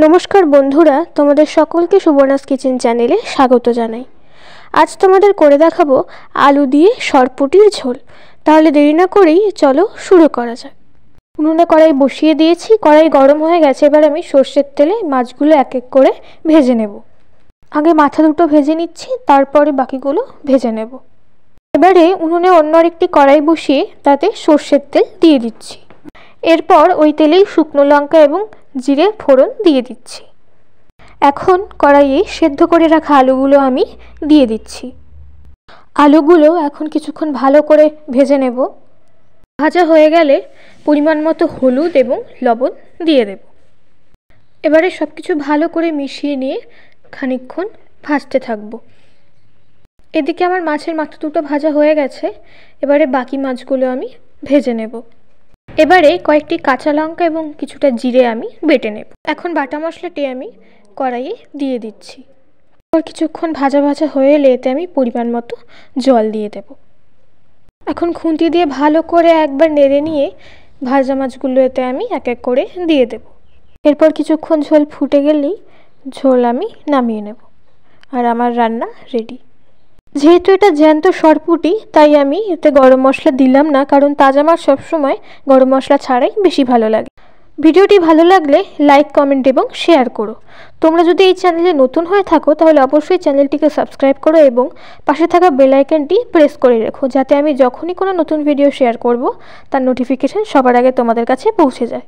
নমস্কার বন্ধুরা, তোমাদের সকলকে সুবর্ণাস কিচেন চ্যানেলে স্বাগত জানাই। আজ তোমাদের করে দেখাবো আলু দিয়ে সরপুঁটির ঝোল। তাহলে দেরি না করেই চলো শুরু করা যাক। উনুনে কড়াই বসিয়ে দিয়েছি, কড়াই গরম হয়ে গেছে। এবার আমি সর্ষের তেলে মাছগুলো এক এক করে ভেজে নেব। আগে মাথা দুটো ভেজে নিচ্ছি, তারপরে বাকিগুলো ভেজে নেব। এবারে উনুনে অন্য আরেকটি কড়াই বসিয়ে তাতে সর্ষের তেল দিয়ে দিচ্ছি। এরপর ওই তেলেই শুকনো লঙ্কা এবং জিরে ফোড়ন দিয়ে দিচ্ছি। এখন কড়াইয়ে সেদ্ধ করে রাখা আলুগুলো আমি দিয়ে দিচ্ছি। আলুগুলো এখন কিছুক্ষণ ভালো করে ভেজে নেব। ভাজা হয়ে গেলে পরিমাণ মতো হলুদ এবং লবণ দিয়ে দেব। এবারে সব কিছু ভালো করে মিশিয়ে নিয়ে খানিকক্ষণ ভাজতে থাকব। এদিকে আমার মাছের মাথা দুটো ভাজা হয়ে গেছে। এবারে বাকি মাছগুলো আমি ভেজে নেব। এবারে কয়েকটি কাঁচা লঙ্কা এবং কিছুটা জিরে আমি বেটে নেব। এখন বাটা মশলাটি আমি কড়াইয়ে দিয়ে দিচ্ছি। আর কিছুক্ষণ ভাজা ভাজা হয়ে এলে এতে আমি পরিমাণ মতো জল দিয়ে দেব। এখন খুন্তি দিয়ে ভালো করে একবার নেড়ে নিয়ে ভাজা মাছগুলো এতে আমি এক এক করে দিয়ে দেব। এরপর কিছুক্ষণ ঝোল ফুটে গেলেই ঝোল আমি নামিয়ে নেব। আর আমার রান্না রেডি। যেহেতু এটা জ্যান্ত সরপুঁটি, তাই আমি এতে গরম মশলা দিলাম না, কারণ তাজা মাছ সবসময় গরম মশলা ছাড়াই বেশি ভালো লাগে। ভিডিওটি ভালো লাগলে লাইক, কমেন্ট এবং শেয়ার করো। তোমরা যদি এই চ্যানেলে নতুন হয়ে থাকো তাহলে অবশ্যই চ্যানেলটিকে সাবস্ক্রাইব করো এবং পাশে থাকা বেল আইকনটি প্রেস করে রেখো, যাতে আমি যখনই কোনো নতুন ভিডিও শেয়ার করব তার নোটিফিকেশান সবার আগে তোমাদের কাছে পৌঁছে যায়।